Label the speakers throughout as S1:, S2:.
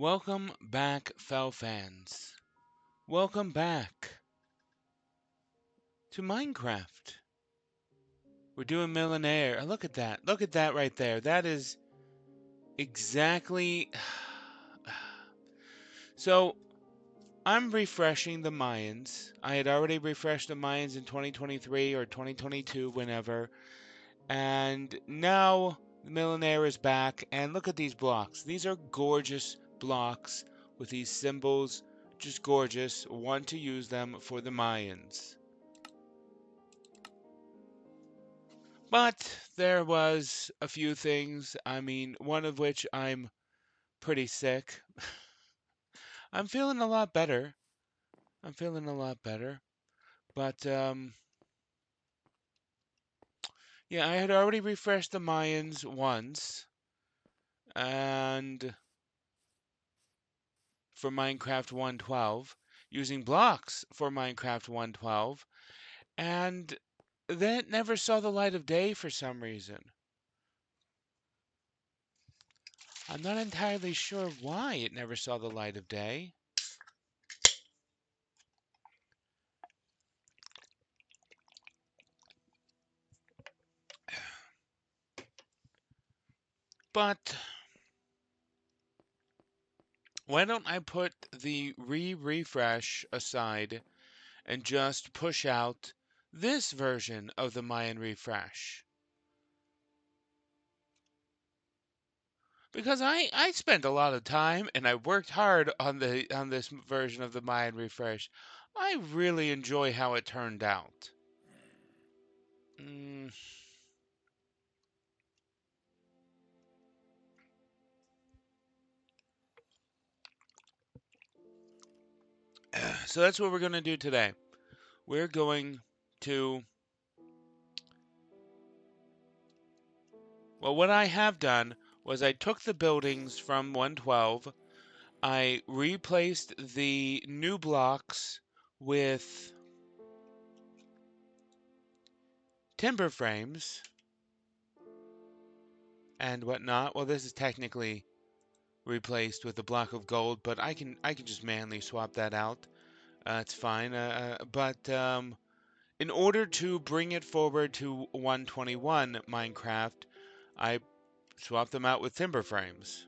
S1: Welcome back, Fel fans. Welcome back to Minecraft. We're doing Millenaire. Look at that. Look at that right there. That is exactly. So, I'm refreshing the Mayans. I had already refreshed the Mayans in 2023 or 2022, whenever. And now Millenaire is back. And look at these blocks. These are gorgeous blocks with these symbols. Just gorgeous. Want to use them for the Mayans. But there was a few things, one of which I'm pretty sick. I'm feeling a lot better. I'm feeling a lot better. But yeah, I had already refreshed the Mayans once, and for Minecraft 1.12, using blocks for Minecraft 1.12, and that never saw the light of day for some reason. I'm not entirely sure why it never saw the light of day. But why don't I put the refresh aside and just push out this version of the Mayan Refresh? Because I spent a lot of time and I worked hard on this version of the Mayan Refresh. I really enjoy how it turned out. Mm. So that's what we're going to do today. We're going to... Well, what I have done was I took the buildings from 112. I replaced the new blocks with timber frames and whatnot. Well, this is technically replaced with a block of gold, but I can just manually swap that out. It's fine. But in order to bring it forward to 121 Minecraft, I swapped them out with timber frames.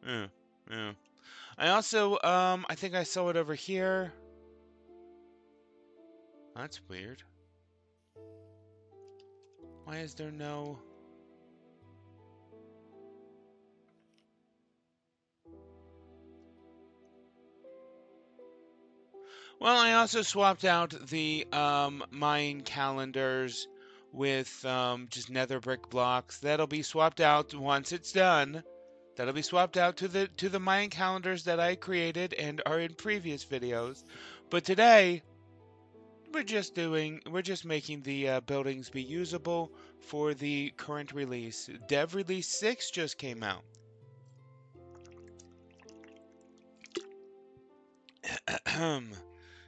S1: Yeah, yeah. I also I think I saw it over here. That's weird. Why is there no... Well, I also swapped out the Mayan calendars with just nether brick blocks. That'll be swapped out once it's done. That'll be swapped out to the Mayan calendars that I created and are in previous videos. But today we're just making the buildings be usable for the current release. Dev release 6 just came out.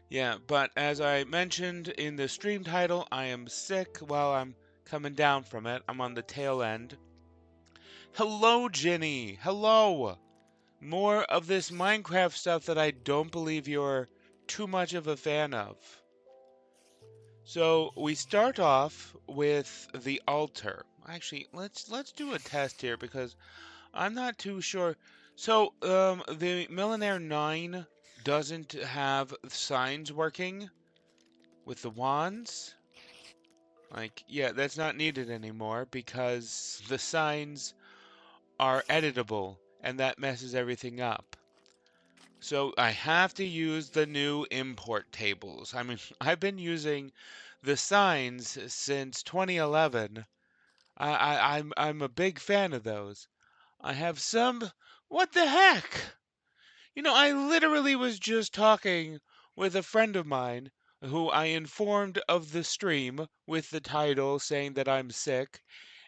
S1: Yeah, but as I mentioned in the stream title, I am sick while I'm coming down from it. I'm on the tail end. Hello, Jenny! Hello! More of this Minecraft stuff that I don't believe you're too much of a fan of. So we start off with the altar. Actually, let's do a test here because I'm not too sure. So the Millenaire 9 doesn't have signs working with the wands. Like, yeah, that's not needed anymore because the signs are editable and that messes everything up. So I have to use the new import tables. I mean, I've been using the signs since 2011. I'm a big fan of those. I have some... What the heck? You know, I literally was just talking with a friend of mine who I informed of the stream with the title saying that I'm sick,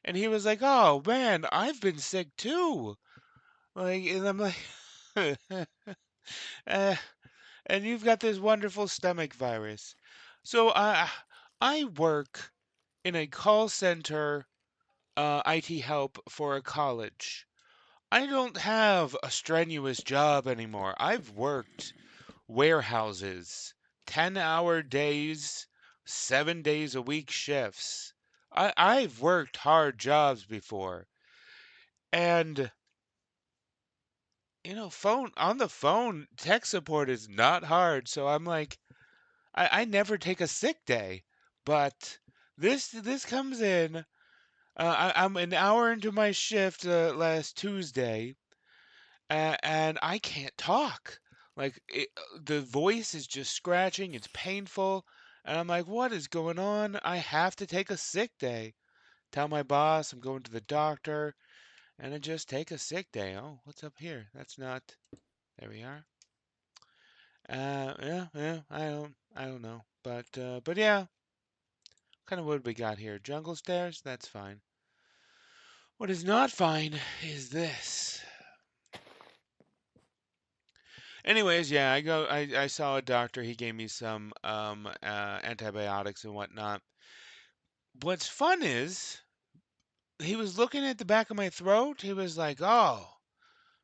S1: and he was like, "Oh man, I've been sick too." Like, and I'm like, uh, and you've got this wonderful stomach virus. So I work in a call center, IT help for a college. I don't have a strenuous job anymore. I've worked warehouses, 10-hour days, 7 days a week shifts. I've worked hard jobs before. And, phone on the phone, tech support is not hard. So I'm like, I never take a sick day. But this comes in. I'm an hour into my shift last Tuesday, and I can't talk. The voice is just scratching. It's painful, and I'm like, "What is going on? I have to take a sick day." Tell my boss I'm going to the doctor, and I just take a sick day. Oh, what's up here? That's not. There we are. Yeah. I don't know, but yeah. What kind of wood we got here? Jungle stairs. That's fine. What is not fine is this. Anyways, yeah, I saw a doctor. He gave me some antibiotics and whatnot. What's fun is he was looking at the back of my throat. He was like, "Oh,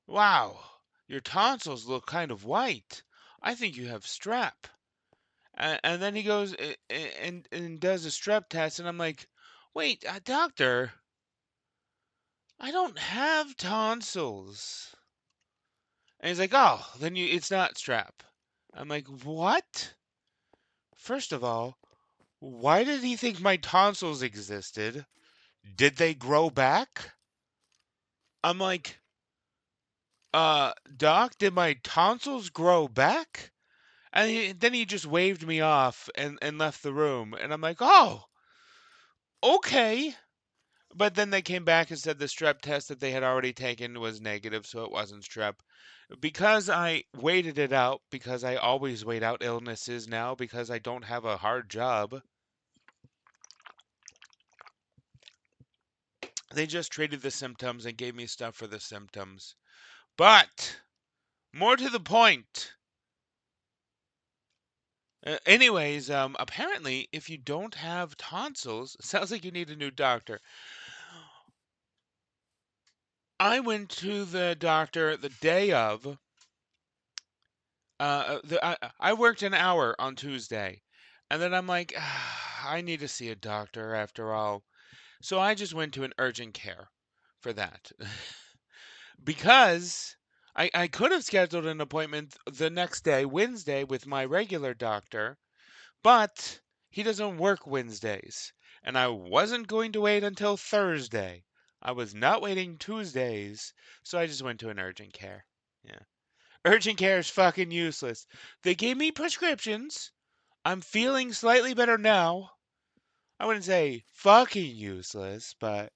S1: wow, your tonsils look kind of white. I think you have strep." And then he goes and does a strep test, and I'm like, "Wait, doctor, I don't have tonsils." And he's like, "Oh, then it's not strep." I'm like, "What?" First of all, why did he think my tonsils existed? Did they grow back? I'm like, Doc, did my tonsils grow back? And then he just waved me off and left the room. And I'm like, oh, okay. But then they came back and said the strep test that they had already taken was negative, so it wasn't strep. Because I waited it out, because I always wait out illnesses now, because I don't have a hard job, they just treated the symptoms and gave me stuff for the symptoms. But more to the point. Anyways, apparently, if you don't have tonsils, sounds like you need a new doctor. I went to the doctor the day of. I worked an hour on Tuesday, and then I'm like, I need to see a doctor after all. So I just went to an urgent care for that. Because I could have scheduled an appointment the next day, Wednesday, with my regular doctor, but he doesn't work Wednesdays, and I wasn't going to wait until Thursday. I was not waiting Tuesdays, so I just went to an urgent care. Yeah. Urgent care is fucking useless. They gave me prescriptions. I'm feeling slightly better now. I wouldn't say fucking useless, mm.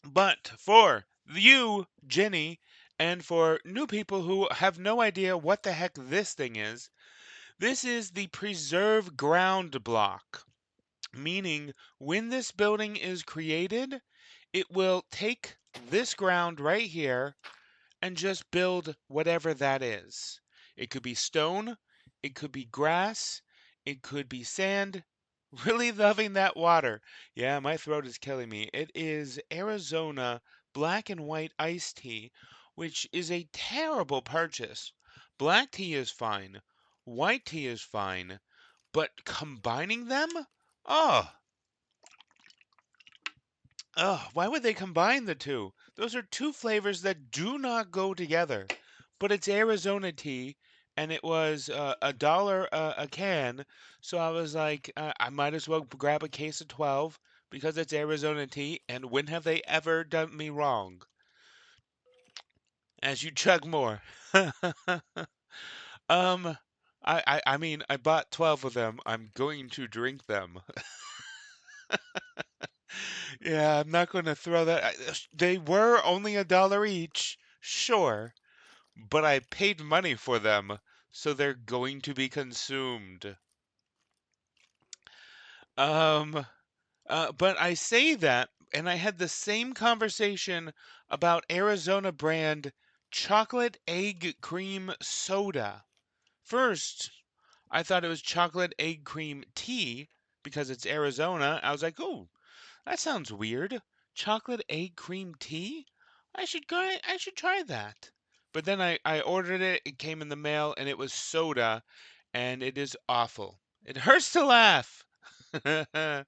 S1: But for you, Jenny, and for new people who have no idea what the heck this thing is, this is the preserve ground block, meaning when this building is created, it will take this ground right here and just build whatever that is. It could be stone, it could be grass, it could be sand. Really loving that water. Yeah, my throat is killing me. It is Arizona black and white iced tea, which is a terrible purchase. Black tea is fine, white tea is fine, but combining them? Oh, why would they combine the two? Those are two flavors that do not go together. But it's Arizona tea, and it was $1 a can. So I was like, I might as well grab a case of 12 because it's Arizona tea. And when have they ever done me wrong? As you chug more. um, I mean, I bought 12 of them. I'm going to drink them. Yeah, I'm not going to throw that. They were only $1 each, sure, but I paid money for them, so they're going to be consumed. Um, but I say that, and I had the same conversation about Arizona brand chocolate egg cream soda. First, I thought it was chocolate egg cream tea because it's Arizona. I was like, oh, that sounds weird. chocolate egg cream tea? I should try that. But then I ordered it, it came in the mail, and it was soda, and it is awful. It hurts to laugh. And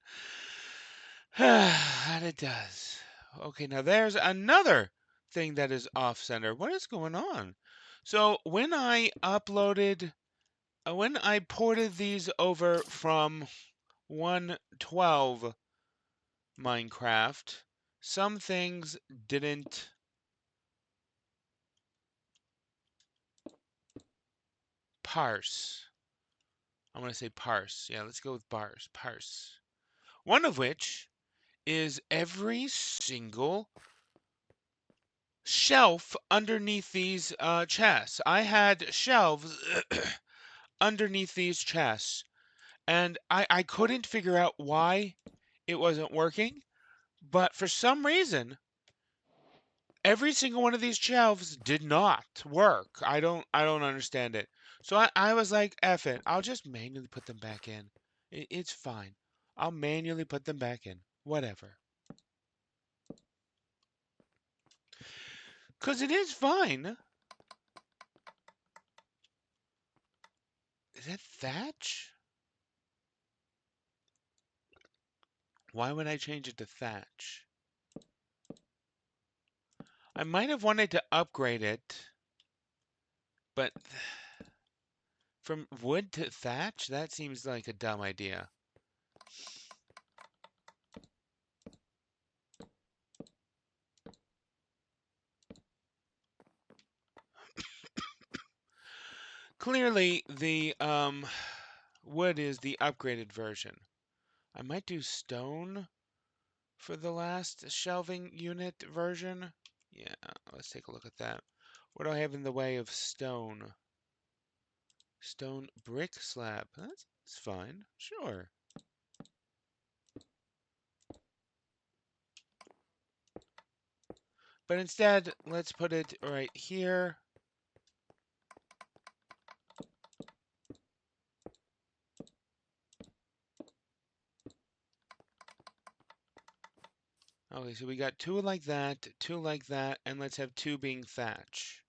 S1: it does. Okay, now there's another thing that is off center. What is going on? So when I ported these over from 112 Minecraft, some things didn't parse. I want to say parse. Yeah, let's go with bars. Parse. One of which is every single shelf underneath these chests. I had shelves underneath these chests, and I couldn't figure out why it wasn't working, but for some reason, every single one of these shelves did not work. I don't understand it. So I was like, F it. I'll just manually put them back in. It's fine. I'll manually put them back in. Whatever. Cause it is fine. Is that thatch? Why would I change it to thatch? I might have wanted to upgrade it, but from wood to thatch? That seems like a dumb idea. Clearly, the wood is the upgraded version. I might do stone for the last shelving unit version. Yeah, let's take a look at that. What do I have in the way of stone? Stone brick slab. That's fine. Sure. But instead, let's put it right here. Okay, so we got two like that, and let's have two being thatch.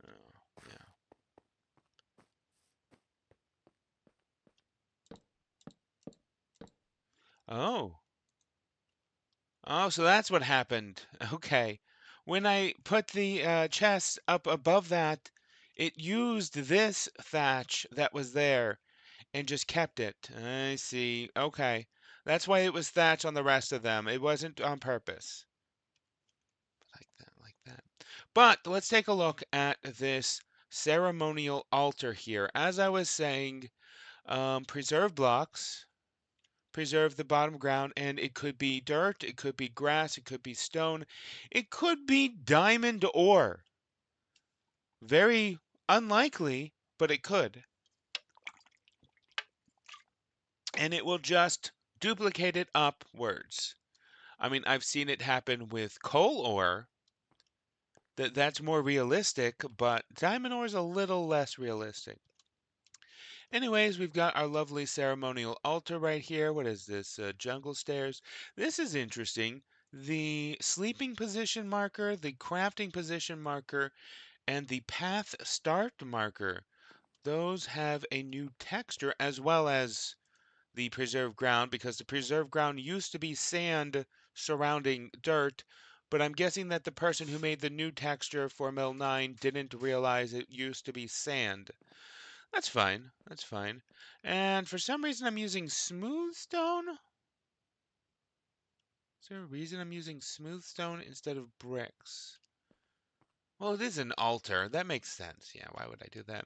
S1: Oh, yeah. Oh. Oh, so that's what happened. Okay. When I put the chest up above that, it used this thatch that was there and just kept it. I see. Okay. That's why it was thatch on the rest of them. It wasn't on purpose. Like that, like that. But let's take a look at this ceremonial altar here. As I was saying, preserve blocks, preserve the bottom ground, and it could be dirt, it could be grass, it could be stone, it could be diamond ore. Very unlikely, but it could. And it will just duplicate it upwards. I mean, I've seen it happen with coal ore. That's more realistic, but diamond ore is a little less realistic. Anyways, we've got our lovely ceremonial altar right here. What is this? Jungle stairs. This is interesting. The sleeping position marker, the crafting position marker, and the path start marker. Those have a new texture as well as the preserved ground because the preserved ground used to be sand surrounding dirt, but I'm guessing that the person who made the new texture for Mill 9 didn't realize it used to be sand. That's fine. That's fine. And for some reason I'm using smooth stone? Is there a reason I'm using smooth stone instead of bricks? Well, it is an altar. That makes sense. Yeah, why would I do that?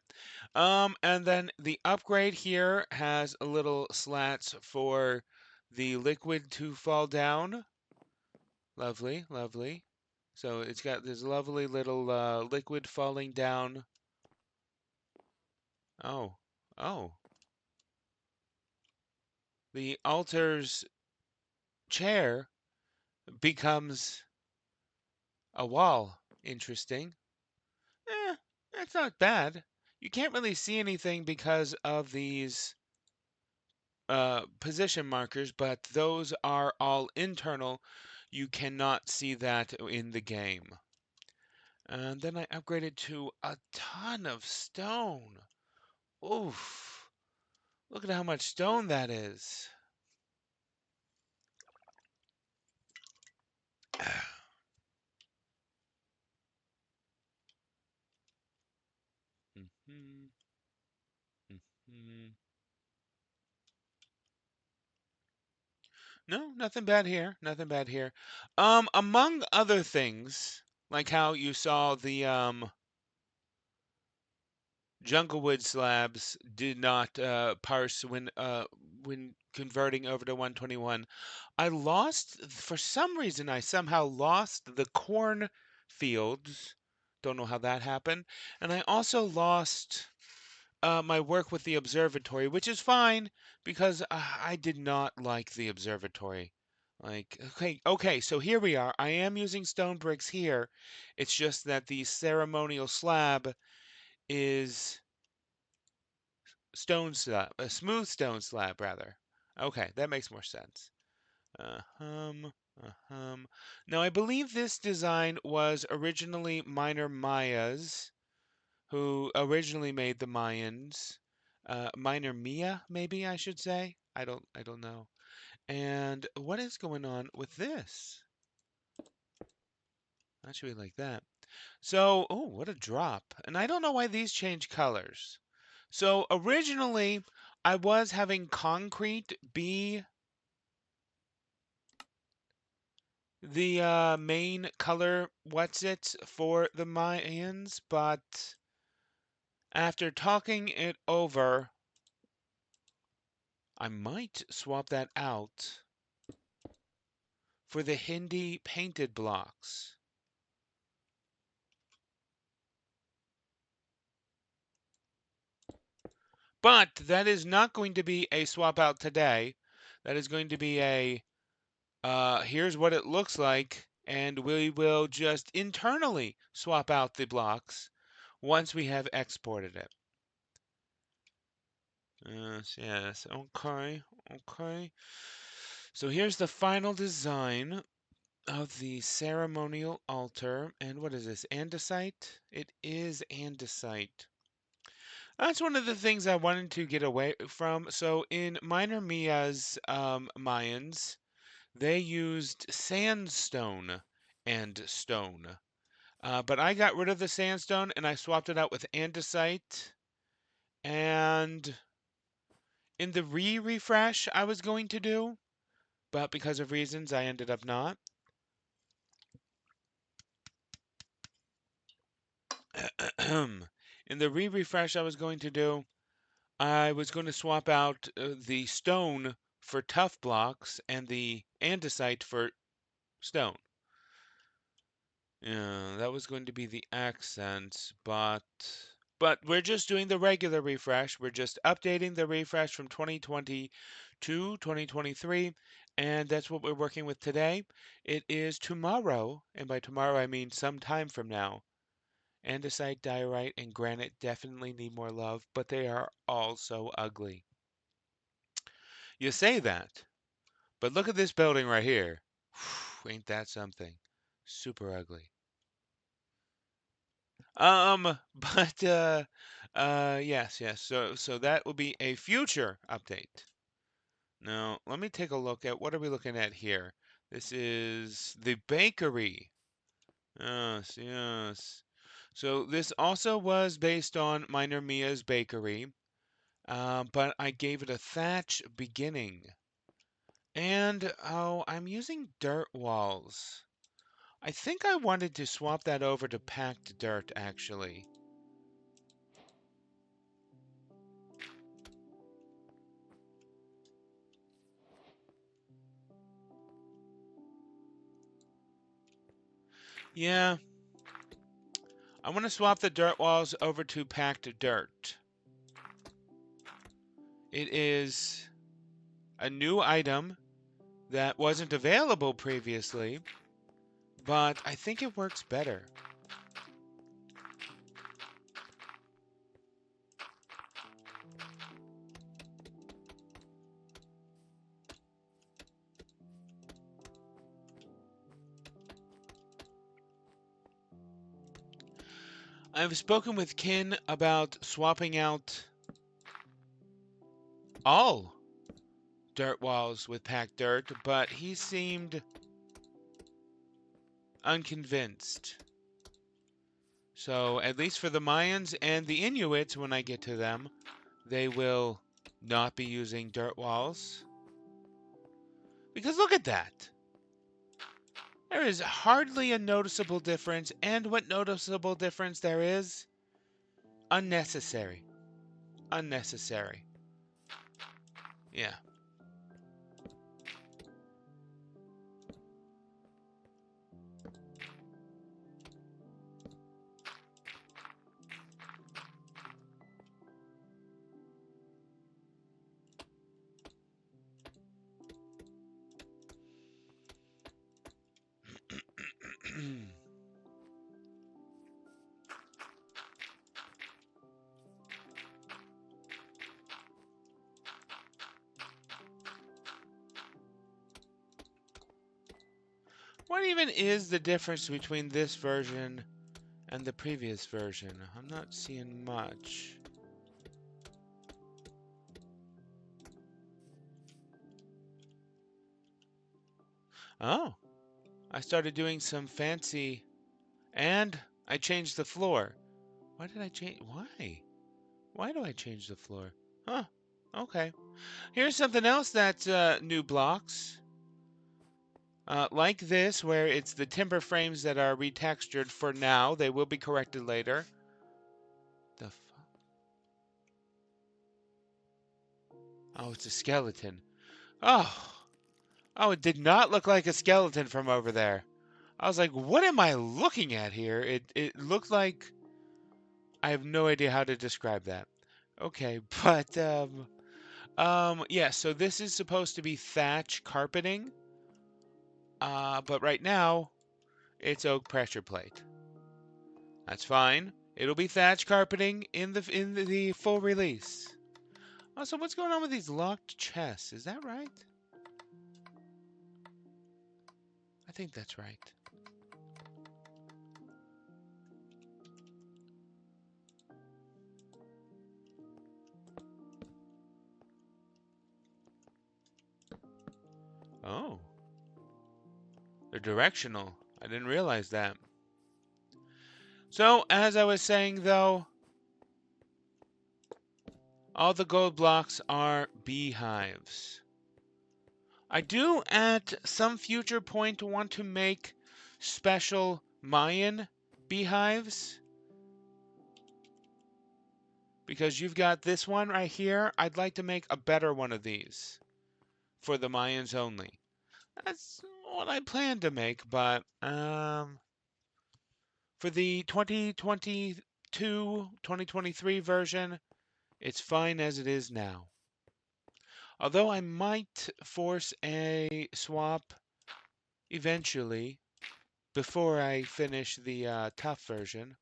S1: And then the upgrade here has a little slats for the liquid to fall down. Lovely, lovely. So it's got this lovely little liquid falling down. Oh, oh. The altar's chair becomes a wall. Interesting. That's not bad. You can't really see anything because of these position markers, but those are all internal. You cannot see that in the game. And then I upgraded to a ton of stone. Oof. Look at how much stone that is. Mhm, mhm. No, nothing bad here. Nothing bad here. Among other things, like how you saw the Junglewood slabs did not parse when converting over to 121. I lost, for some reason, I somehow lost the corn fields. Don't know how that happened. And I also lost my work with the observatory, which is fine because I did not like the observatory. Like, okay, so here we are. I am using stone bricks here. It's just that the ceremonial slab is stone slab, a smooth stone slab, rather. Okay, that makes more sense. Uh-hum, uh-hum. Now, I believe this design was originally Minor Maya's, who originally made the Mayans. Minor Mia, maybe I should say. I don't know. And what is going on with this? Not sure we like that. So, oh, what a drop. And I don't know why these change colors. So originally, I was having concrete be the main color, what's it, for the Mayans, but after talking it over, I might swap that out for the Hindi painted blocks. But that is not going to be a swap out today. That is going to be a here's what it looks like, and we will just internally swap out the blocks once we have exported it. Yes, yes, okay, okay. So here's the final design of the ceremonial altar. And what is this, andesite? It is andesite. That's one of the things I wanted to get away from. So in Minor Mia's Mayans, they used sandstone and stone. But I got rid of the sandstone and I swapped it out with andesite. And in the refresh I was going to do, but because of reasons I ended up not. In the refresh I was going to do, I was going to swap out the stone for tough blocks and the andesite for stone. Yeah, that was going to be the accent, but we're just doing the regular refresh. We're just updating the refresh from 2020 to 2023, and that's what we're working with today. It is tomorrow, and by tomorrow I mean some time from now. Andesite, diorite, and granite definitely need more love, but they are all so ugly. You say that, but look at this building right here. Ain't that something? Super ugly. But yes, yes. So that will be a future update. Now, let me take a look at what are we looking at here? This is the bakery. Yes, yes. So this also was based on Minor Mia's bakery, but I gave it a thatch beginning. And oh, I'm using dirt walls. I think I wanted to swap that over to packed dirt, actually. Yeah, I want to swap the dirt walls over to packed dirt. It is a new item that wasn't available previously, but I think it works better. I've spoken with Kin about swapping out all dirt walls with packed dirt, but he seemed unconvinced. So, at least for the Mayans and the Inuits, when I get to them, they will not be using dirt walls. Because look at that. There is hardly a noticeable difference, and what noticeable difference there is, unnecessary. Unnecessary. Yeah. What even is the difference between this version and the previous version? I'm not seeing much. Oh, I started doing some fancy, and I changed the floor. Why did I change? Why? Why do I change the floor? Huh. Okay. Here's something else that's new blocks. Like this, where it's the timber frames that are retextured for now. They will be corrected later. The fuck? Oh, it's a skeleton. Oh. Oh, it did not look like a skeleton from over there. I was like, what am I looking at here? It looked like I have no idea how to describe that. Okay, but yeah, so this is supposed to be thatch carpeting. But right now it's oak pressure plate. That's fine. It'll be thatch carpeting in the full release. Also, what's going on with these locked chests? Is that right? I think that's right. Oh, they're directional. I didn't realize that. So, as I was saying though, all the gold blocks are beehives. I do at some future point want to make special Mayan beehives. Because you've got this one right here. I'd like to make a better one of these for the Mayans only. That's what I plan to make, but for the 2022-2023 version, it's fine as it is now. Although I might force a swap eventually before I finish the tough version.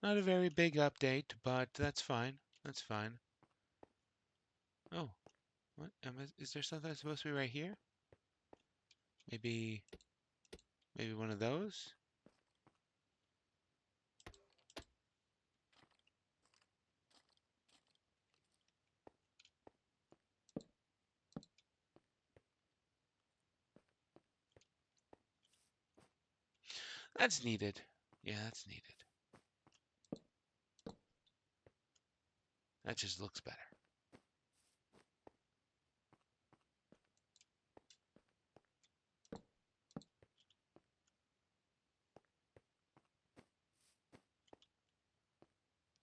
S1: Not a very big update, but that's fine. That's fine. Oh, what? Is there something that's supposed to be right here? Maybe, maybe one of those? That's needed. Yeah, that's needed. That just looks better.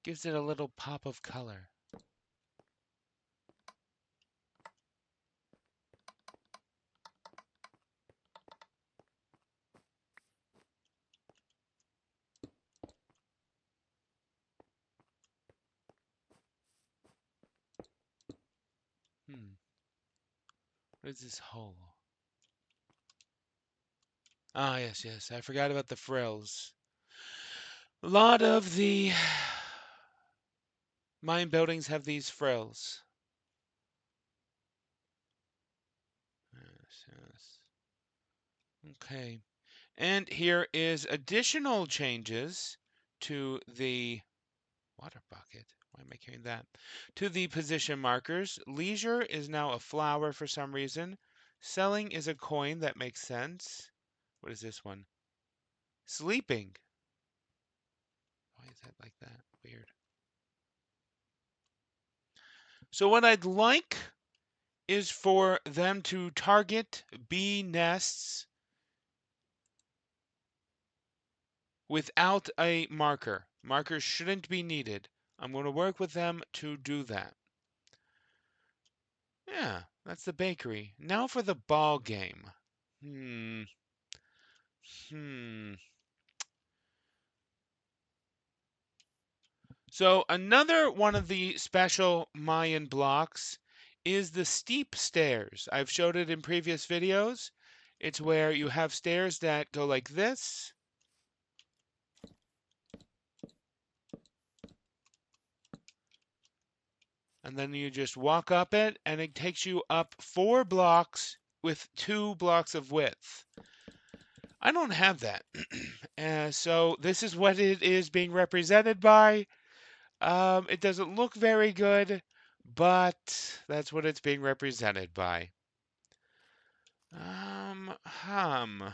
S1: Gives it a little pop of color. What is this hole? Ah, yes, yes. I forgot about the frills. A lot of the mine buildings have these frills. Yes. Okay. And here is additional changes to the water bucket. Why am I carrying that? To the position markers. Leisure is now a flower for some reason. Selling is a coin. That makes sense. What is this one? Sleeping. Why is that like that? Weird. So what I'd like is for them to target bee nests without a marker. Markers shouldn't be needed. I'm going to work with them to do that. Yeah, that's the bakery. Now for the ball game. Hmm. So another one of the special Mayan blocks is the steep stairs. I've showed it in previous videos. It's where you have stairs that go like this. And then you just walk up it, and it takes you up 4 blocks with 2 blocks of width. I don't have that. So this is what it is being represented by. It doesn't look very good, but that's what it's being represented by. Hum.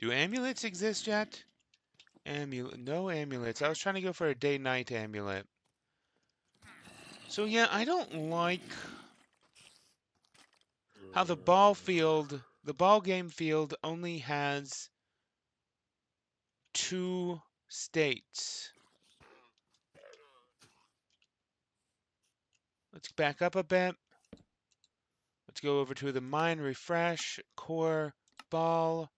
S1: Do amulets exist yet? No amulets. I was trying to go for a day-night amulet. So yeah, I don't like how the ball game field only has 2 states. Let's back up a bit. Let's go over to the Mayan Refresh Core Ball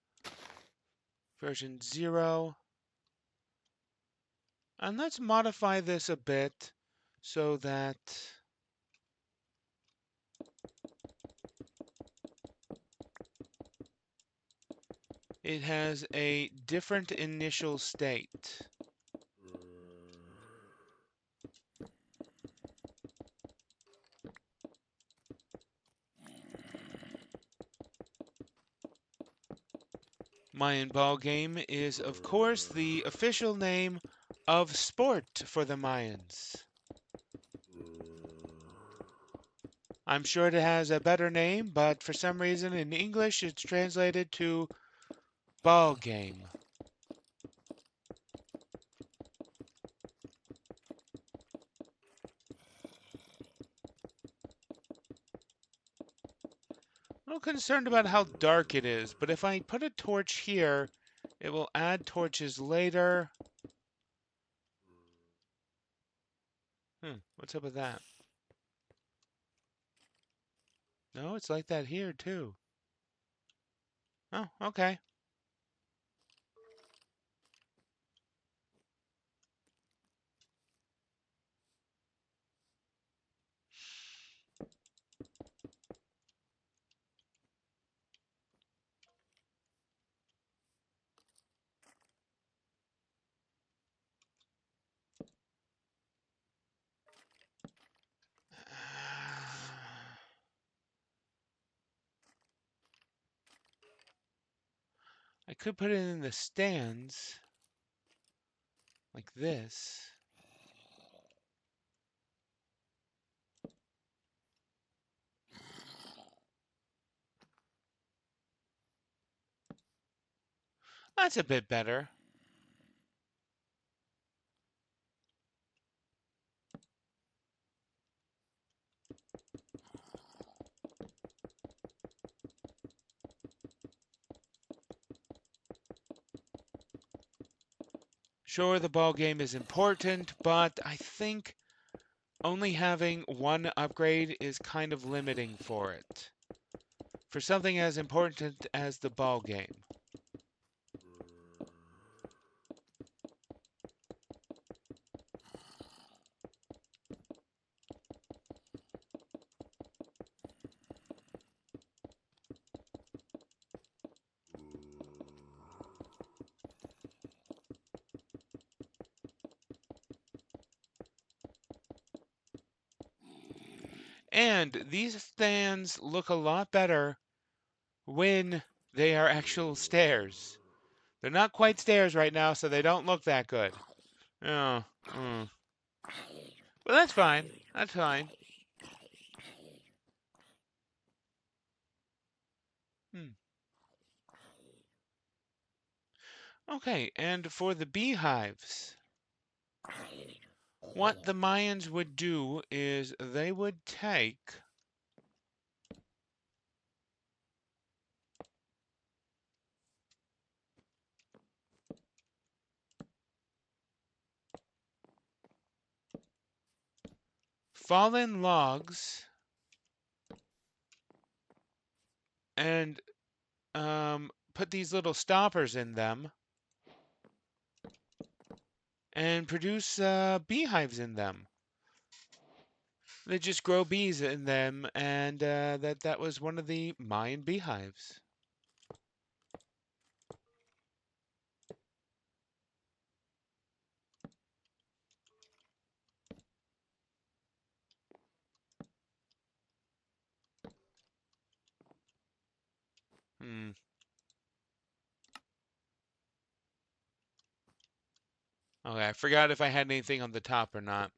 S1: version 0. And let's modify this a bit so that it has a different initial state. Mayan ball game is, of course, the official name of sport for the Mayans. I'm sure it has a better name, but for some reason in English it's translated to ball game. I'm a little concerned about how dark it is, but if I put a torch here, it will add torches later. What's up with that? No, it's like that here too. Oh, okay. I could put it in the stands like this. That's a bit better. Sure, the ball game is important, but I think only having one upgrade is kind of limiting for it. For something as important as the ball game. And these stands look a lot better when they are actual stairs. They're not quite stairs right now, so they don't look that good. Oh, mm. Well, that's fine. That's fine. Hmm. Okay, and for the beehives, what the Mayans would do is they would take fallen logs and put these little stoppers in them and produce beehives in them. They just grow bees in them, and that was one of the Mayan beehives. Hmm. Okay, I forgot if I had anything on the top or not.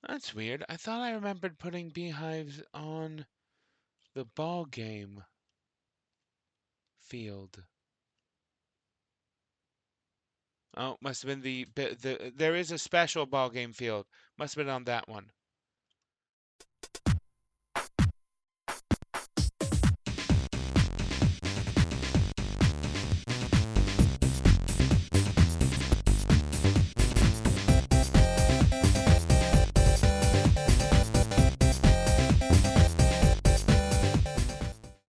S1: That's weird. I thought I remembered putting beehives on the ball game field. Oh, must have been the there is a special ball game field. Must have been on that one.